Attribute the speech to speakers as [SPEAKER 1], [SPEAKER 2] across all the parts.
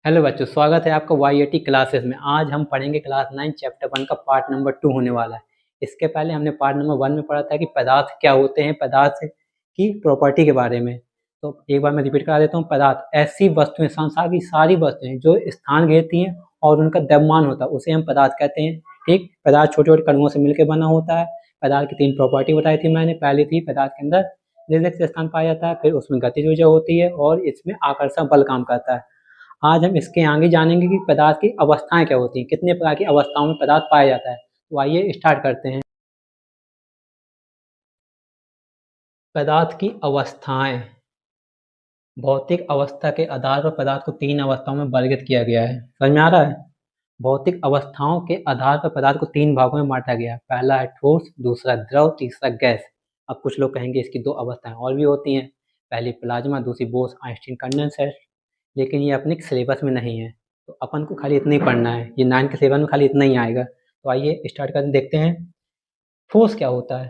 [SPEAKER 1] Hello बच्चों, स्वागत है आपका YAT क्लासेस में। आज हम पढ़ेंगे क्लास 9 चैप्टर 1 का पार्ट नंबर 2 होने वाला है। इसके पहले हमने पार्ट नंबर 1 में पढ़ा था कि पदार्थ क्या होते हैं, पदार्थ की प्रॉपर्टी के बारे में। तो एक बार मैं रिपीट करा देता हूँ। पदार्थ ऐसी वस्तुएं, संसार की सारी वस्तुएं जो स्थान घेरती हैं और उनका द्रव्यमान होता है, उसे हम पदार्थ कहते हैं। ठीक, पदार्थ छोटे छोटे कणों से मिलकर बना होता है। पदार्थ की 3 प्रॉपर्टी बताई थी मैंने। पहली थी पदार्थ के अंदर निर्दिष्ट स्थान पाया जाता है, फिर उसमें गतिज ऊर्जा होती है और इसमें आकर्षण बल काम करता है। आज हम इसके आगे जानेंगे कि पदार्थ की अवस्थाएं क्या होती हैं, कितने प्रकार की अवस्थाओं में पदार्थ पाया जाता है। तो आइए स्टार्ट करते हैं। पदार्थ की अवस्थाएं। भौतिक अवस्था के आधार पर पदार्थ को 3 अवस्थाओं में वर्गीकृत किया गया है। समझ में आ रहा है? भौतिक अवस्थाओं के आधार पर पदार्थ को 3 भागों में बांटा गया है। पहला है ठोस, दूसरा द्रव, तीसरा गैस। अब कुछ लोग कहेंगे इसकी 2 अवस्थाएं और भी होती हैं, पहली प्लाज्मा, दूसरी बोस आइंस्टीन कंडेंसर। लेकिन ये अपने सिलेबस में नहीं है, तो अपन को खाली इतना ही पढ़ना है। ये 9 के सिलेबस में खाली इतना ही आएगा। तो आइए स्टार्ट करके देखते हैं। ठोस क्या होता है?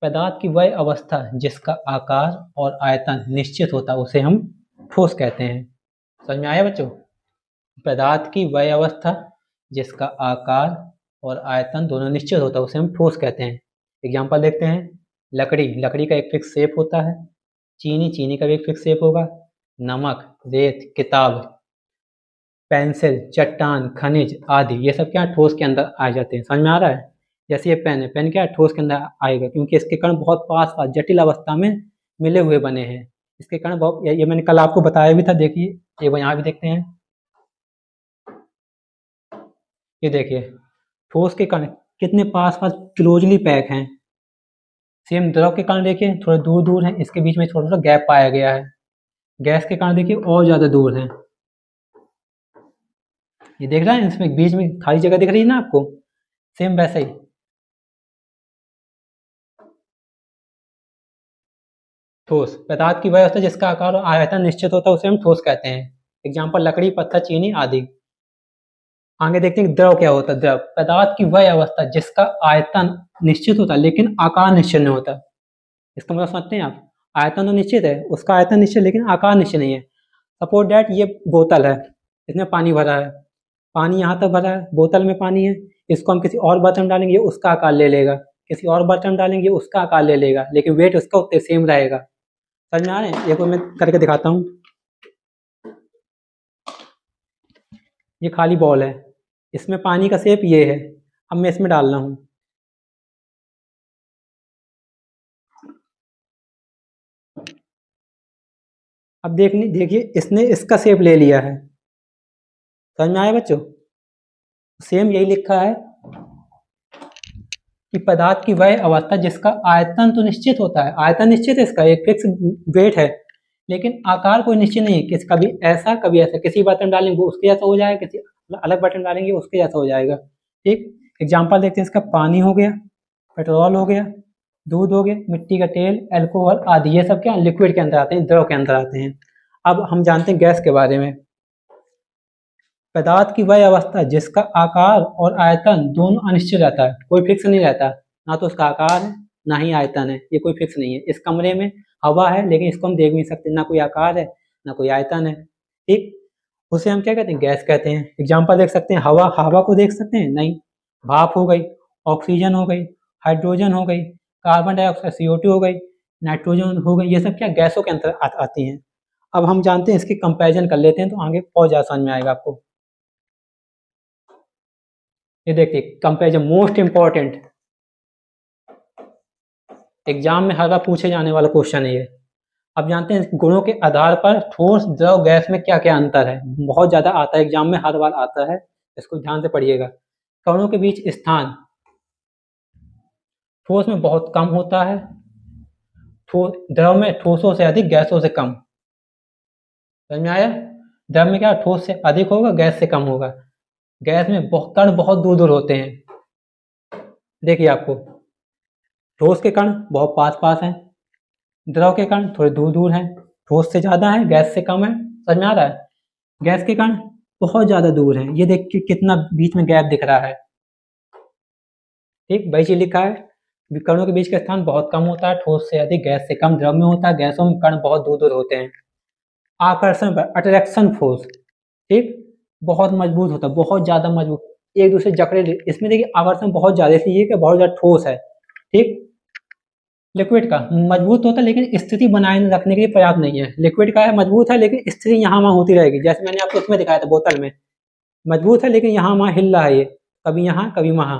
[SPEAKER 1] पदार्थ की वह अवस्था जिसका आकार और आयतन निश्चित होता है, उसे हम ठोस कहते हैं। समझ में आया बच्चों? पदार्थ की वह अवस्था जिसका आकार और आयतन दोनों निश्चित होता है, उसे हम ठोस कहते हैं। एग्जाम्पल देखते हैं। लकड़ी का एक फिक्स शेप होता है। चीनी का भी एक फिक्स शेप होगा। नमक, रेत, किताब, पेंसिल, चट्टान, खनिज आदि, ये सब क्या ठोस के अंदर आ जाते हैं। समझ में आ रहा है? जैसे ये पेन है, पेन क्या ठोस के अंदर आएगा, क्योंकि इसके कण बहुत पास पास जटिल अवस्था में मिले हुए बने हैं। इसके कण बहुत, ये मैंने कल आपको बताया भी था। देखिए, ये यहाँ भी देखते हैं। ये देखिए, ठोस के कण कितने पास पास क्लोजली पैक हैं। सेम द्रव के कण देखिए थोड़े दूर दूर हैं, इसके बीच में थोड़ा सा गैप पाया गया है। गैस के कण देखिए और ज्यादा दूर हैं। ये देख रहा है, इसमें बीच में खाली जगह दिख रही है ना आपको? सेम वैसे ही। ठोस पदार्थ की वह अवस्था जिसका आकार और आयतन निश्चित होता है, उसे हम ठोस कहते हैं। एग्जाम्पल लकड़ी, पत्थर, चीनी आदि। आगे देखते हैं द्रव क्या होता है। द्रव पदार्थ की वह अवस्था जिसका आयतन निश्चित होता है लेकिन आकार निश्चित नहीं होता। इसका मतलब समझते हैं आप? आयतन तो निश्चित है, उसका आयतन निश्चित, लेकिन आकार निश्चित नहीं है। सपोज डैट ये बोतल है, इसमें पानी भरा है। पानी यहाँ तक भरा है, बोतल में पानी है। इसको हम किसी और बर्तन में डालेंगे, उसका आकार ले लेगा। किसी और बर्तन में डालेंगे, उसका आकार ले लेगा, लेकिन वेट उसका उतने सेम रहेगा। समझ में आ रहे हैं? ये को मैं करके दिखाता हूँ। ये खाली बॉल है, इसमें पानी का शेप ये है। अब मैं इसमें डाल रहा हूँ। अब देखिए, इसने इसका शेप ले लिया है। समझ में आया बच्चों? सेम यही लिखा है कि पदार्थ की वह अवस्था जिसका आयतन तो निश्चित होता है। आयतन निश्चित है, इसका एक फिक्स वेट है, लेकिन आकार कोई निश्चित नहीं है। किस कभी ऐसा कभी ऐसा, किसी बर्तन डालेंगे उसके जैसा हो जाएगा, किसी अलग बर्तन डालेंगे उसके जैसा हो जाएगा। ठीक, एग्जाम्पल देखते हैं इसका। पानी हो गया, पेट्रोल हो गया, दूध हो गया, मिट्टी का तेल, अल्कोहल आदि, ये सब क्या लिक्विड के अंदर आते हैं, द्रव के अंदर आते हैं। अब हम जानते हैं गैस के बारे में। पदार्थ की वह अवस्था जिसका आकार और आयतन दोनों अनिश्चित रहता है, कोई फिक्स नहीं रहता। ना तो उसका आकार है, ना ही आयतन है, ये कोई फिक्स नहीं है। इस कमरे में हवा है, लेकिन इसको हम देख नहीं सकते, ना कोई आकार है ना कोई आयतन है। ठीक, उसे हम क्या कहते हैं? गैस कहते हैं। एग्जाम्पल देख सकते हैं। हवा को देख सकते हैं? नहीं। भाप हो गई, ऑक्सीजन हो गई, हाइड्रोजन हो गई, कार्बन डाइऑक्साइड CO2 हो गई, नाइट्रोजन हो गई, ये सब क्या गैसों के अंतर आती हैं। अब हम जानते हैं, इसकी कंपेरिजन कर लेते हैं तो आगे और ज्यादा समझ में आएगा आपको। ये देखिए, कंपेरिजन मोस्ट इंपॉर्टेंट, एग्जाम में हर बार पूछे जाने वाला क्वेश्चन है ये। अब जानते हैं गुणों के आधार पर ठोस, द्रव, गैस में क्या क्या अंतर है। बहुत ज्यादा आता है, एग्जाम में हर बार आता है, इसको ध्यान से पढ़िएगा। कणों के बीच स्थान ठोस में बहुत कम होता है, द्रव में ठोसों से अधिक, गैसों से कम। समझ में आया? द्रव में क्या ठोस से अधिक होगा, गैस से कम होगा। गैस में कण बहुत दूर दूर होते हैं। देखिए आपको, ठोस के कण बहुत पास पास हैं, द्रव के कण थोड़े दूर दूर हैं। ठोस से ज्यादा है, गैस से कम है। समझ में आ रहा है? गैस के कण बहुत ज्यादा दूर हैं। ये देख के कितना बीच में गैप दिख रहा है। ठीक, वही चीज लिखा है। कणों के बीच का स्थान बहुत कम होता है, ठोस से अधिक, गैस से कम। द्रव में होता है, गैसों में कण बहुत दूर दूर होते हैं। आकर्षण बल, अट्रैक्शन फोर्स। ठीक, बहुत मजबूत होता है, बहुत ज़्यादा मजबूत, एक दूसरे जकड़े इसमें देखिए आकर्षण बहुत ज़्यादा, इसलिए कि बहुत ज़्यादा ठोस है। ठीक, लिक्विड का मजबूत होता है लेकिन स्थिति बनाए रखने के लिए पर्याप्त नहीं है। लिक्विड का है मजबूत है लेकिन स्थिति यहाँ वहाँ होती रहेगी, जैसे मैंने आपको उसमें दिखाया था बोतल में, मजबूत है लेकिन यहाँ वहाँ हिल रहा है ये, कभी यहाँ कभी वहाँ।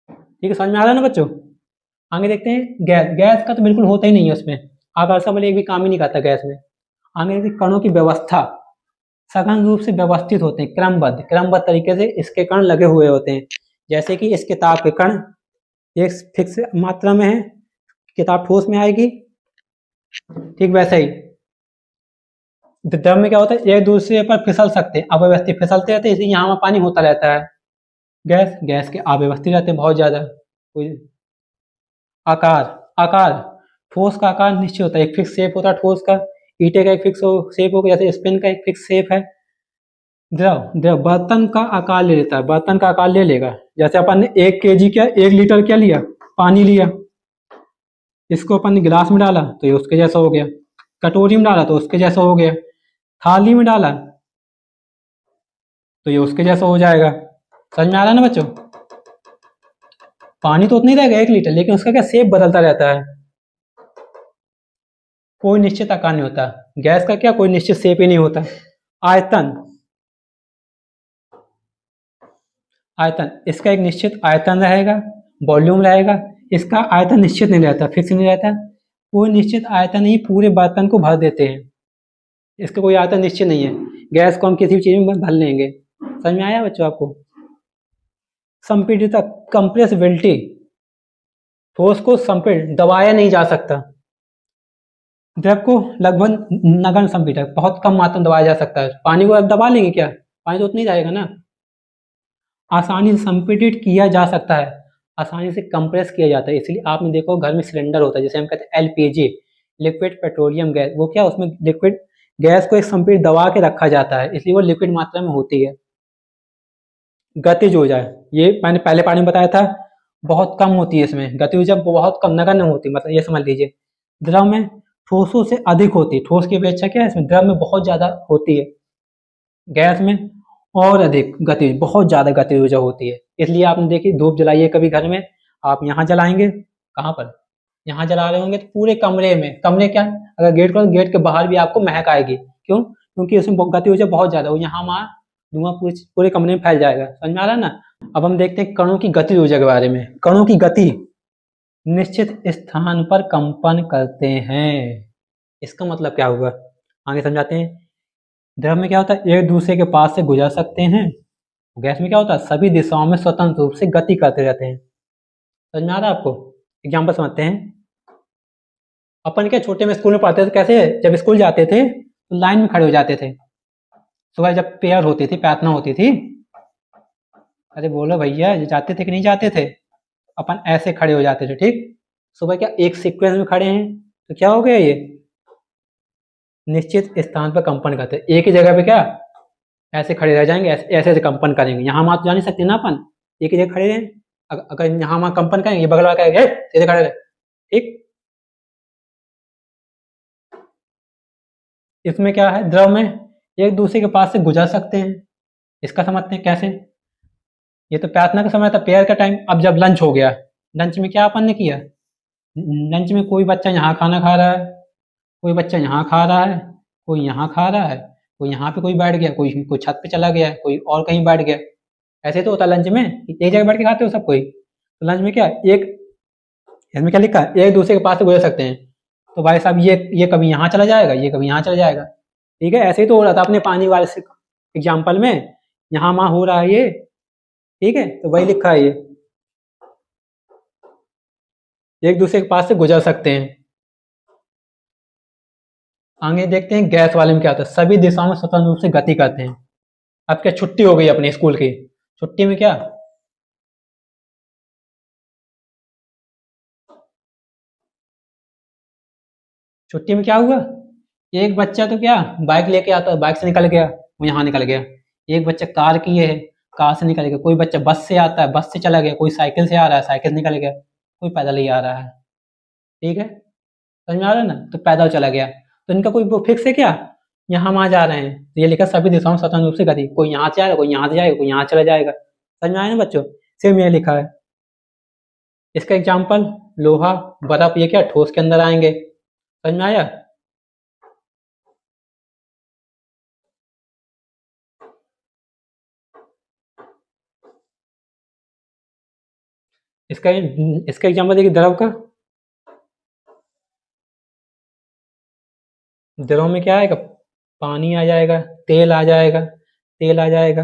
[SPEAKER 1] ठीक है, समझ में आ रहा है ना बच्चों। आगे देखते हैं गैस। गैस का तो बिल्कुल होता ही नहीं है उसमें, आकर्षण बल एक भी काम ही नहीं करता गैस में। आगे देखते हैं कणों की व्यवस्था, सघन रूप से व्यवस्थित होते हैं, क्रमबद्ध क्रमबद्ध तरीके से इसके कण लगे हुए होते हैं। जैसे कि इस किताब के कण एक फिक्स मात्रा में है, किताब ठोस में आएगी, ठीक वैसे ही द्रव में क्या होता है, एक दूसरे पर फिसल सकते हैं, अव्यवस्थित फिसलते रहते हैं, इसलिए यहाँ वहाँ पानी होता रहता है। गैस, गैस के अव्यवस्थित रहते हैं बहुत ज्यादा। कोई आकार, आकार ठोस का आकार निश्चित होता है, एक फिक्स शेप होता है ठोस का, ईटे का एक फिक्स शेप होगा, जैसे स्पिन का एक फिक्स शेप है। द्रव, द्रव बर्तन का आकार ले लेता है, बर्तन का आकार ले लेगा। जैसे अपन ने 1 kg क्या 1 लीटर क्या लिया, पानी लिया, इसको अपन ने गिलास में डाला तो ये उसके जैसा हो गया, कटोरी में डाला तो उसके जैसा हो गया, थाली में डाला तो ये उसके जैसा हो जाएगा। समझ में आ रहा है ना बच्चों। पानी तो उतना ही रहेगा 1 लीटर, लेकिन उसका क्या शेप बदलता रहता है, कोई निश्चित आकार नहीं होता। गैस का क्या कोई निश्चित शेप ही नहीं होता। आयतन, आयतन इसका एक निश्चित आयतन रहेगा, वॉल्यूम रहेगा, इसका आयतन निश्चित नहीं रहता, फिक्स नहीं रहता, कोई निश्चित आयतन ही पूरे बर्तन को भर देते हैं, इसका कोई आयतन निश्चित नहीं है। गैस को हम किसी भी चीज में भर लेंगे। समझ में आया बच्चों आपको। संपीड़ितता, कंप्रेसिबिलिटी, ठोस को संपीड़ दबाया नहीं जा सकता, द्रव को लगभग नगण्य संपीड़क, बहुत कम मात्रा में दबाया जा सकता है। पानी को आप दबा लेंगे क्या, पानी तो उतना ही जाएगा ना। आसानी से संपीड़ित किया जा सकता है, आसानी से कंप्रेस किया जाता है, इसलिए आपने देखो घर में सिलेंडर होता है, जैसे हम कहते हैं एलपीजी, लिक्विड पेट्रोलियम गैस, वो क्या उसमें लिक्विड गैस को एक संपीड़ित दबा के रखा जाता है, इसलिए वो लिक्विड मात्रा में होती है। गतिज ऊर्जा, ये मैंने पहले पानी में बताया था, बहुत कम होती है इसमें, गति ऊर्जा बहुत कम नगण्य होती है, मतलब ये समझ लीजिए। द्रव में ठोसों से अधिक होती है, ठोस की अपेक्षा क्या है इसमें द्रव में बहुत ज्यादा होती है, गैस में और अधिक गति, बहुत ज्यादा गति ऊर्जा होती है। इसलिए आपने देखी धूप जलाइए कभी घर में, आप यहाँ जलाएंगे, कहाँ पर, यहाँ जला रहे होंगे तो पूरे कमरे में, कमरे क्या, अगर गेट खोलो गेट के बाहर भी आपको महक आएगी, क्यों, क्योंकि उसमें गति ऊर्जा बहुत ज्यादा, वो यहाँ वहाँ धुआं पूरे पूरे कमरे में फैल जाएगा। समझ में आ रहा है ना। अब हम देखते हैं कणों की गति ऊर्जा के बारे में। कणों की गति निश्चित स्थान पर कंपन करते हैं, इसका मतलब क्या हुआ, आगे समझाते हैं। द्रव में क्या होता है, एक दूसरे के पास से गुजर सकते हैं, गैस में क्या होता है, सभी दिशाओं में स्वतंत्र रूप से गति करते रहते हैं। समझ में आ रहा है आपको। एग्जाम्पल समझते हैं। अपन क्या छोटे में स्कूल में पढ़ते थे, कैसे जब स्कूल जाते थे तो लाइन में खड़े हो जाते थे, सुबह जब प्रेयर होती थी, प्रार्थना होती थी, अरे बोलो भैया, जाते थे कि नहीं जाते थे, अपन ऐसे खड़े हो जाते थे। ठीक, सुबह क्या एक सीक्वेंस में खड़े हैं तो क्या हो गया, ये निश्चित स्थान पर कंपन करते, एक ही जगह पे क्या ऐसे खड़े रह जाएंगे, ऐसे ऐसे कंपन करेंगे, यहाँ वहां तो जा नहीं सकते ना अपन, एक ही जगह खड़े रहें, अगर यहाँ वहां कंपन करेंगे, ये बगल वाला कहेगा सीधे खड़े रहे। ठीक, इसमें क्या है, द्रव में एक दूसरे के पास से गुजर सकते हैं, इसका समझते हैं कैसे। ये तो प्रार्थना का समय था, प्रेयर का टाइम। अब जब लंच हो गया, लंच में क्या अपन ने किया, लंच में कोई बच्चा यहाँ खाना खा रहा है, कोई बच्चा यहाँ खा रहा है, कोई यहाँ खा रहा है, कोई यहाँ पे कोई बैठ गया, कोई कोई छत पे चला गया, कोई और कहीं बैठ गया। ऐसे तो होता है लंच में, एक जगह बैठ के खाते हो सब कोई। तो लंच में क्या एक, इसमें क्या लिखा है, एक दूसरे के पास से गुजर सकते हैं, तो भाई साहब ये कभी यहाँ चला जाएगा, ये कभी यहाँ चला जाएगा। ठीक है, ऐसे ही तो हो रहा था अपने पानी वाले एग्जाम्पल में, यहाँ वहाँ हो रहा है ये। ठीक है, तो वही लिखा है, ये एक दूसरे के पास से गुजर सकते हैं। आगे देखते हैं गैस वाले में क्या होता है, सभी दिशाओं में स्वतंत्र रूप से गति करते हैं। अब क्या छुट्टी हो गई अपने स्कूल की, छुट्टी में क्या, छुट्टी में क्या हुआ, एक बच्चा तो क्या बाइक लेके आता, बाइक से निकल गया, वो यहाँ निकल गया। एक बच्चा कार किए है, कार से निकल गया। कोई बच्चा बस से आता है, बस से चला गया। कोई साइकिल से आ रहा है, साइकिल से निकल गया। कोई पैदल ही आ रहा है। ठीक है, समझ में आ रहा है ना, तो पैदल चला गया। तो इनका कोई वो फिक्स है क्या, यहाँ हम आ जा रहे हैं, तो ये लिखा सभी दिशाओं में स्वतंत्र रूप से गति, कोई यहाँ से आएगा, कोई यहाँ से जाएगा, कोई यहाँ चला जाएगा। समझ में आया ना बच्चों? सेम ये लिखा है। इसका एग्जाम्पल लोहा, बर्फ, ये क्या ठोस के अंदर आएंगे। समझ में आया? इसका इसका एग्जाम्पल देखिए द्रव का। द्रव में क्या आएगा? पानी आ जाएगा, तेल आ जाएगा, तेल आ जाएगा,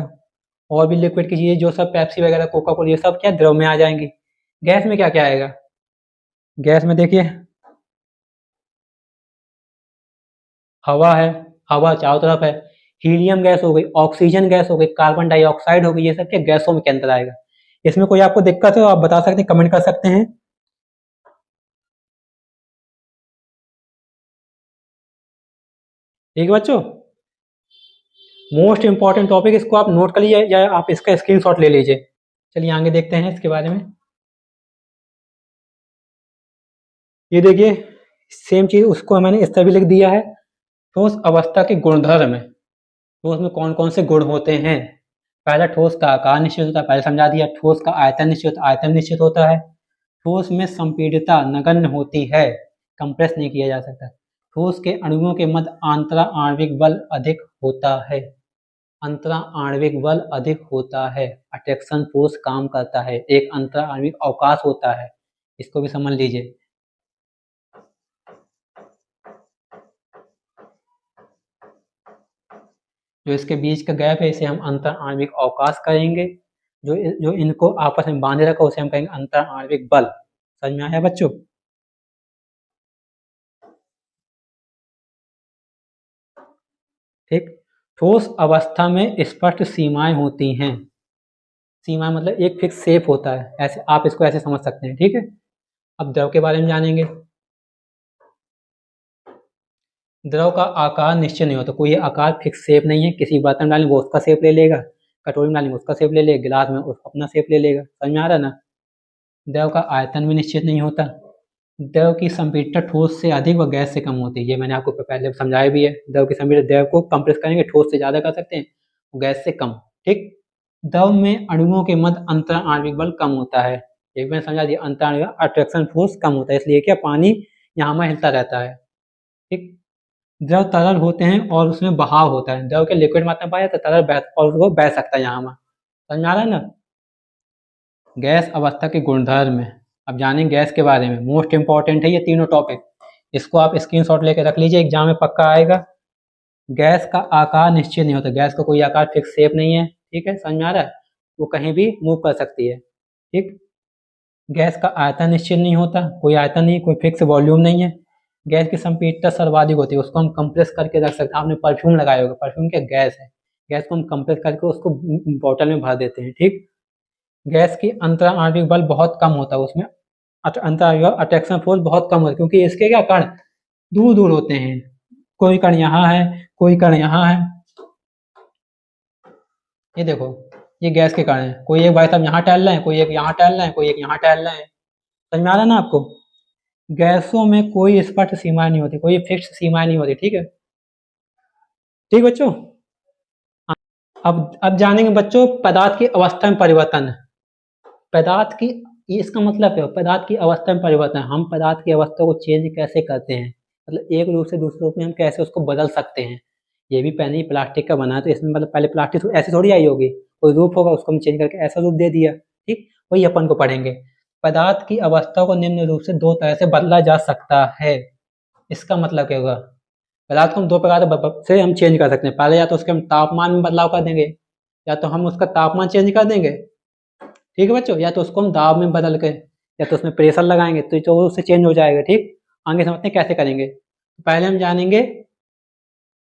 [SPEAKER 1] और भी लिक्विड की चीजें जो सब पेप्सी वगैरह, कोका कोला, ये सब क्या द्रव में आ जाएंगी। गैस में क्या क्या आएगा? गैस में देखिए हवा है, हवा चारों तरफ है, हीलियम गैस हो गई, ऑक्सीजन गैस हो गई, कार्बन डाइऑक्साइड हो गई, ये सब क्या गैसों में के अंदर आएगा। इसमें कोई आपको दिक्कत हो आप बता सकते हैं, कमेंट कर सकते हैं। ठीक है बच्चों, मोस्ट इंपॉर्टेंट टॉपिक, इसको आप नोट कर लीजिए या आप इसका स्क्रीनशॉट ले लीजिए। चलिए आगे देखते हैं इसके बारे में। ये देखिए सेम चीज उसको मैंने इस तरह भी लिख दिया है। ठोस अवस्था के गुणधर्म, ठोस में कौन कौन से गुण होते हैं। पहला, ठोस का आकार निश्चित होता है, पहले समझा दिया। ठोस का आयतन निश्चित, आयतन निश्चित होता है। ठोस में संपीड़ितता नगण्य होती है, कंप्रेस नहीं किया जा सकता। ठोस के अणुओं के मध्य आंतरा आणविक बल अधिक होता है, अंतरा आणविक बल अधिक होता है। अट्रैक्शन फोर्स काम करता है, एक अंतरा आणविक अवकाश होता है, इसको भी समझ लीजिए। जो इसके बीच का गैप है इसे हम अंतर आणविक अवकाश कहेंगे। जो जो इनको आपस में बांधे रखा उसे हम कहेंगे अंतर आणविक बल। समझ में आया बच्चों? ठीक। ठोस अवस्था में स्पष्ट सीमाएं होती हैं। सीमा मतलब एक फिक्स शेप होता है, ऐसे आप इसको ऐसे समझ सकते हैं। ठीक है, अब द्रव के बारे में जानेंगे। द्रव का आकार निश्चित नहीं होता, कोई आकार फिक्स शेप नहीं है। किसी बर्तन में डालेंगे वो उसका शेप ले लेगा, कटोरी में डालेंगे उसका शेप ले लेगा, गिलास में अपना शेप ले लेगा। समझ में आ रहा है ना? द्रव का आयतन भी निश्चित नहीं होता। द्रव की संपीड़ितता ठोस से अधिक व गैस से कम होती है, ये मैंने आपको पहले समझाया भी है। द्रव की संपीड़ितता, द्रव को कंप्रेस करेंगे ठोस से ज़्यादा कर सकते हैं, गैस से कम। ठीक। द्रव में अणुओं के मध्य अंतर आणविक बल कम होता है, एक मैंने समझा दिया। अंतर आणविक अट्रैक्शन फोर्स कम होता है, इसलिए क्या पानी यहाँ में हिलता रहता है। ठीक। द्रव तरल होते हैं और उसमें बहाव होता है। द्रव के लिक्विड मात्रा में पाया तो तरल बह और वो बह सकता है यहाँ में। समझ में आ रहा है ना? गैस अवस्था के गुणधर्म में अब जानेंगे गैस के बारे में। मोस्ट इंपॉर्टेंट है ये तीनों टॉपिक, इसको आप स्क्रीनशॉट लेके रख लीजिए, एग्जाम में पक्का आएगा। गैस का आकार निश्चित नहीं होता, गैस का कोई आकार फिक्स शेप नहीं है। ठीक है, समझ में आ रहा है? वो कहीं भी मूव कर सकती है। ठीक। गैस का आयतन निश्चित नहीं होता, कोई आयतन नहीं, कोई फिक्स वॉल्यूम नहीं है। गैस की संपीड़ितता सर्वाधिक होती है, उसको हम कंप्रेस करके रख सकते हैं। आपने परफ्यूम लगाया होगा, परफ्यूम क्या गैस है, गैस को हम कंप्रेस करके उसको बॉटल में भर देते हैं। ठीक। गैस की अंतरा आणविक बल बहुत कम होता है, उसमें अंतर आणविक अट्रैक्शन फोर्स बहुत कम होता है, क्योंकि इसके क्या कण दूर दूर होते हैं। कोई कण यहाँ है, कोई कण यहाँ है। ये देखो, ये गैस के कण है, कोई एक भाई साहब यहाँ टहल रहे हैं, कोई एक यहाँ टहल रहे हैं, कोई एक यहाँ टहल रहे हैं। समझ में आ रहा है ना आपको? गैसों में कोई स्पष्ट सीमाएं नहीं होती, कोई फिक्स सीमाएं नहीं होती। ठीक है, ठीक बच्चों। अब जानेंगे बच्चों पदार्थ की अवस्था में परिवर्तन। पदार्थ की, ये इसका मतलब क्या है? पदार्थ की अवस्था में परिवर्तन, हम पदार्थ की अवस्था को चेंज कैसे करते हैं, मतलब एक रूप से दूसरे रूप में हम कैसे उसको बदल सकते हैं। ये भी पहले ही प्लास्टिक का बना है, तो इसमें मतलब पहले प्लास्टिक ऐसे थोड़ी आई होगी, कोई रूप होगा उसको हम चेंज करके ऐसा रूप दे दिया। ठीक, वही अपन को पढ़ेंगे। पदार्थ की अवस्था को निम्न रूप से दो तरह से बदला जा सकता है। इसका मतलब क्या होगा? पदार्थ को हम दो प्रकार से हम चेंज कर सकते हैं। पहले या तो उसके हम तापमान में बदलाव कर देंगे, या तो हम उसका तापमान चेंज कर देंगे। ठीक है बच्चों, या तो उसको हम दाब में बदल के, या तो उसमें प्रेशर लगाएंगे तो जो उससे चेंज हो जाएगा। ठीक, आगे समझते हैं कैसे करेंगे। पहले हम जानेंगे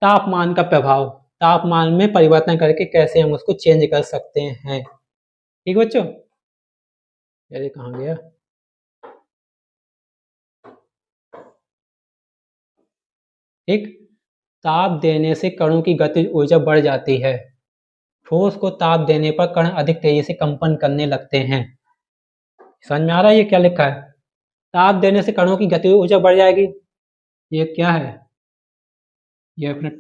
[SPEAKER 1] तापमान का प्रभाव, तापमान में परिवर्तन करके कैसे हम उसको चेंज कर सकते हैं। ठीक बच्चों, ये कहाँ गया? ठीक, ताप देने से कणों की गतिज ऊर्जा बढ़ जाती है। ठोस को ताप देने पर कण अधिक तेजी से कंपन करने लगते हैं। समझ में आ रहा है ये क्या लिखा है? ताप देने से कणों की गतिज ऊर्जा बढ़ जाएगी। ये क्या है? ये अपने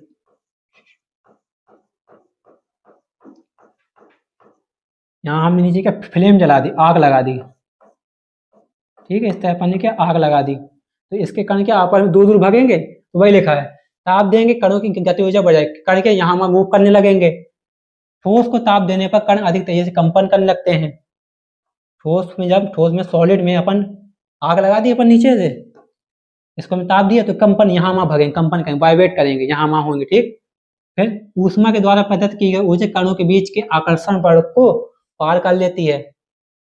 [SPEAKER 1] यहाँ हमने नीचे क्या फ्लेम जला दी, आग लगा दी, ठीक है, इस तरह अपन ने क्या आग लगा दी, तो इसके कण क्या आपस में दूर दूर भागेंगे, तो वही लिखा है, ताप देंगे कणों की गति ऊर्जा बढ़ जाएगी, कण के यहाँ मूव करने लगेंगे। ठोस को ताप देने पर कण अधिक तेजी से कंपन करने लगते हैं। ठोस में सॉलिड में अपन आग लगा दी अपन नीचे से, इसको हम ताप दिया तो कंपन यहाँ वहां भगेंगे, कंपन करेंगे, वाइब्रेट करेंगे, यहाँ वहां होंगे, ठीक। फिर ऊष्मा के द्वारा प्रदत्त की गई ऊर्जा कणों के बीच के आकर्षण बल को पार कर लेती है।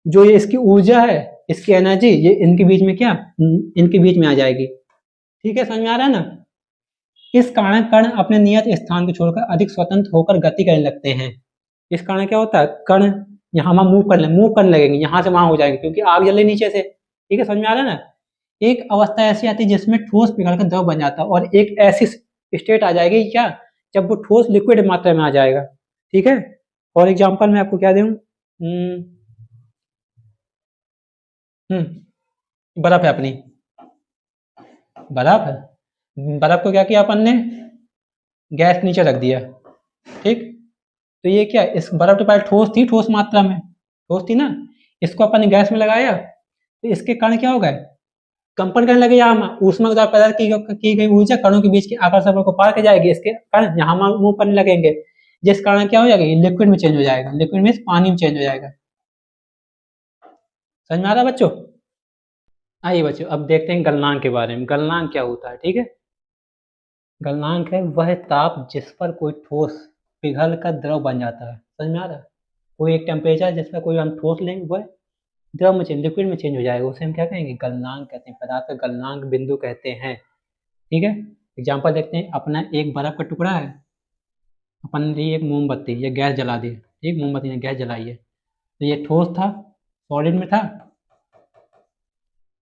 [SPEAKER 1] जो ये इसकी ऊर्जा है, इसकी एनर्जी, ये इनके बीच में क्या, इनके बीच में आ जाएगी, ठीक है, समझ में आ रहा है ना। इस कारण कण अपने नियत स्थान को छोड़कर अधिक स्वतंत्र होकर गति करने लगते हैं। इस कारण क्या होता है, कण यहाँ वहां मूव करने लगेंगे, यहाँ से वहां हो जाएंगे, क्योंकि आग जल रही नीचे से, ठीक है, समझ में आ रहा है ना। एक अवस्था ऐसी आती है जिसमें ठोस पिघलकर द्रव बन जाता है, और एक ऐसी स्टेट आ जाएगी क्या, जब वो ठोस लिक्विड मात्रा में आ जाएगा, ठीक है। फॉर एग्जाम्पल मैं आपको क्या दूं, बर्फ है अपनी, बर्फ है, बर्फ को क्या किया अपन ने, गैस के नीचे रख दिया, ठीक। तो ये क्या, इस बर्फ तो पहले ठोस थी, ठोस मात्रा में ठोस थी ना, इसको अपन ने गैस में लगाया, तो इसके कण क्या हो गए, कंपन करने लगे, यहाँ ऊष्मा के द्वारा पैदा की गई ऊर्जा कणों के बीच के आकर्षण बल को पार कर जाएगी, इसके कण यहाँ मूव करने लगेंगे, जिस कारण क्या हो जाएगा, लिक्विड में चेंज हो जाएगा, लिक्विड में पानी में चेंज हो जाएगा। समझ में आ रहा है बच्चों। आइए बच्चों अब देखते हैं गलनांक के बारे में। गलनांक क्या होता है, ठीक है। गलनांक है वह ताप जिस पर कोई ठोस पिघल कर द्रव बन जाता है। समझ में आ रहा है, कोई एक टेम्परेचर जिस पर कोई हम ठोस लेंगे वह द्रव में चेंज, लिक्विड में चेंज हो जाएगा, उसे हम क्या कहेंगे, गलनांक कहते हैं, पदार्थ का गलनांक बिंदु कहते हैं, ठीक है। एग्जाम्पल देखते हैं, अपना एक बर्फ का टुकड़ा है, अपन ने एक मोमबत्ती या गैस जला दी, ठीक, मोमबत्ती ने गैस जलाई है, तो ये ठोस था, सॉलिड में था,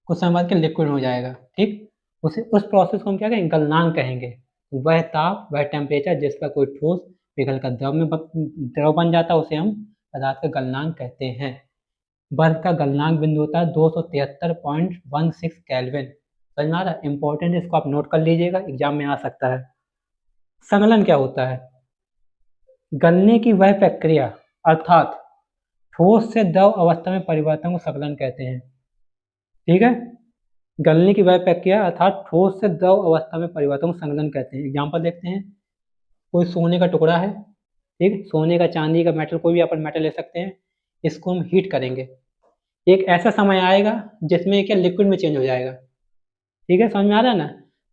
[SPEAKER 1] कुछ समय बाद के लिक्विड हो जाएगा, ठीक। उस प्रोसेस को हम क्या कहेंगे, गलनांक कहेंगे। वह ताप, वह टेम्परेचर जिस पर कोई ठोस पिघल कर द्रव बन जाता है, उसे हम पदार्थ का गलनांक कहते हैं। बर्फ का गलनांक बिंदु होता है 273.16 केल्विन। समझ में आ रहा है, इंपॉर्टेंट, इसको आप नोट कर लीजिएगा, एग्जाम में आ सकता है। संगलन क्या होता है, गलने की वह प्रक्रिया अर्थात ठोस से द्रव अवस्था में परिवर्तन को संगलन कहते हैं, ठीक है। गलने की वह प्रक्रिया अर्थात ठोस से द्रव अवस्था में परिवर्तन को संगलन कहते हैं। एग्जाम्पल देखते हैं, कोई सोने का टुकड़ा है, ठीक, सोने का, चांदी का, मेटल, कोई भी अपन मेटल ले सकते हैं, इसको हम हीट करेंगे, एक ऐसा समय आएगा जिसमें क्या लिक्विड में चेंज हो जाएगा, ठीक है, समझ में आ रहा है ना।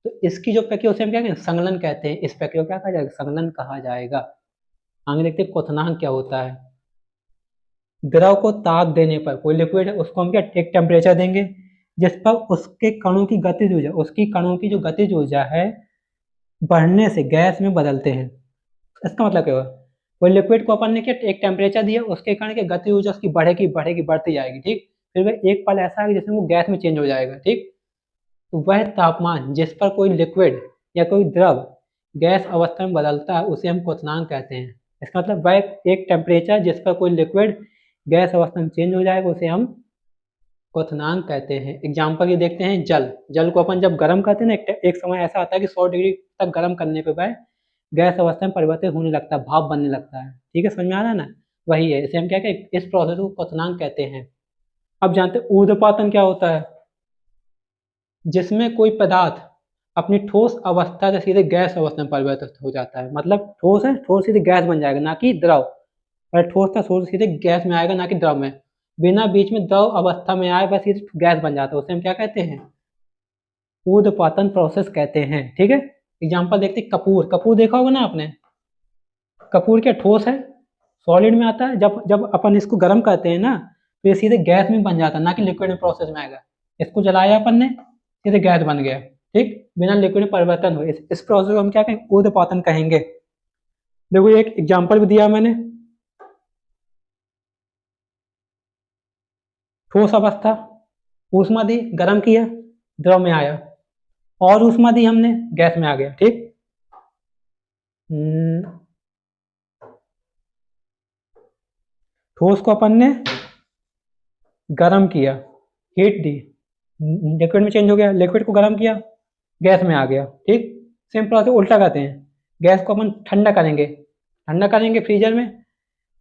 [SPEAKER 1] तो इसकी जो प्रक्रिया उसे हम क्या कहें, संगलन कहते हैं, इस प्रक्रिया को क्या कहा जाएगा, संगलन कहा जाएगा। आगे देखते हैं क्वथनांक क्या होता है। द्रव को ताप देने पर, कोई लिक्विड है उसको हम क्या एक टेम्परेचर देंगे जिस पर उसके कणों की गतिज ऊर्जा, उसकी कणों की जो गतिज ऊर्जा है बढ़ने से गैस में बदलते हैं। इसका मतलब क्या हुआ, कोई लिक्विड को अपन ने क्या एक टेम्परेचर दिया, उसके कारण की गति ऊर्जा उसकी बढ़ेगी बढ़ेगी बढ़ती जाएगी, ठीक। फिर वह एक पल ऐसा आएगा जिसमें वो गैस में चेंज हो जाएगा, ठीक। तो वह तापमान जिस पर कोई लिक्विड या कोई द्रव गैस अवस्था में बदलता है उसे हम क्वथनांक कहते हैं। इसका मतलब वह एक टेम्परेचर जिस पर कोई लिक्विड गैस अवस्था में चेंज हो जाएगा उसे हम क्वथनांक कहते हैं। एग्जाम्पल ये देखते हैं, जल को अपन जब गर्म करते हैं ना, एक समय ऐसा आता है कि 100 डिग्री तक गर्म करने पे वह गैस अवस्था में परिवर्तित होने लगता है, भाप बनने लगता है, ठीक है, समझ में आ रहा है ना। वही है, इसे हम क्या कहते हैं, इस प्रोसेस को क्वथनांक कहते हैं। अब जानते हैं ऊर्ध्वपातन क्या होता है, जिसमें कोई पदार्थ अपनी ठोस अवस्था से सीधे गैस अवस्था में परिवर्तित हो जाता है। मतलब ठोस है, ठोस सीधे गैस बन जाएगा, ना कि द्रव। अगर ठोस था, ठोस सीधे गैस में आएगा, ना कि द्रव में, बिना बीच में द्रव अवस्था में आए वह सीधे गैस बन जाता है, उसे हम क्या कहते हैं, ऊर्ध्वपातन प्रोसेस कहते हैं, ठीक है। एग्जाम्पल देखते हैं, कपूर देखा होगा ना आपने, कपूर क्या ठोस है, सॉलिड में आता है, जब जब अपन इसको गर्म करते हैं ना तो ये सीधे गैस में बन जाता है, ना कि लिक्विड में प्रोसेस में आएगा। इसको जलाया अपन ने, सीधे गैस बन गया, ठीक, बिना लिक्विड में परिवर्तन हुए। इस प्रोसेस को हम क्या कहेंगे, ऊर्ध्वपातन कहेंगे। देखो एक एग्जाम्पल भी दिया मैंने, ठोस अवस्था, ऊष्मा दी, गर्म किया, द्रव में आया, और ऊष्मा दी हमने, गैस में आ गया, ठीक। ठोस को अपन ने गर्म किया, हीट दी, लिक्विड में चेंज हो गया, लिक्विड को गर्म किया, गैस में आ गया, ठीक। सेम प्रोसेस उल्टा करते हैं, गैस को अपन ठंडा करेंगे फ्रीजर में,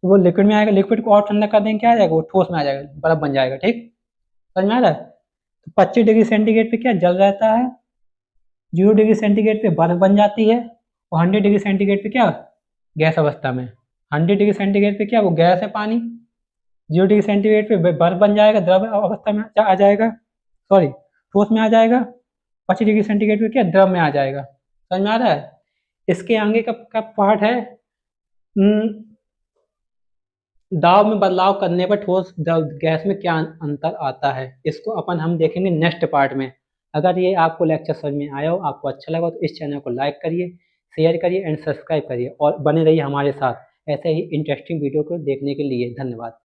[SPEAKER 1] तो वो लिक्विड में आएगा, लिक्विड को और ठंडा कर देंगे क्या आ जाएगा, वो ठोस में आ जाएगा, बर्फ बन जाएगा। ठीक, समझ में आ रहा है। तो 25 डिग्री सेंटीग्रेड पे क्या जल रहता है, 0 डिग्री सेंटीग्रेड पे बर्फ बन जाती है, और 100 डिग्री सेंटीग्रेड पे क्या गैस अवस्था में। 100 डिग्री सेंटीग्रेड पे क्या वो गैस है पानी, 0 डिग्री सेंटीग्रेड पे बर्फ बन जाएगा, द्रव अवस्था में आ जाएगा, सॉरी ठोस में आ जाएगा। 25 डिग्री सेंटीग्रेड पे क्या द्रव में आ जाएगा। समझ में आ रहा है। इसके आगे का पार्ट है दाब में बदलाव करने पर ठोस द्रव गैस में क्या अंतर आता है, इसको अपन हम देखेंगे नेक्स्ट पार्ट में। अगर ये आपको लेक्चर समझ में आया हो, आपको अच्छा लगा तो इस चैनल को लाइक करिए, शेयर करिए एंड सब्सक्राइब करिए, और बने रहिए हमारे साथ ऐसे ही इंटरेस्टिंग वीडियो को देखने के लिए। धन्यवाद।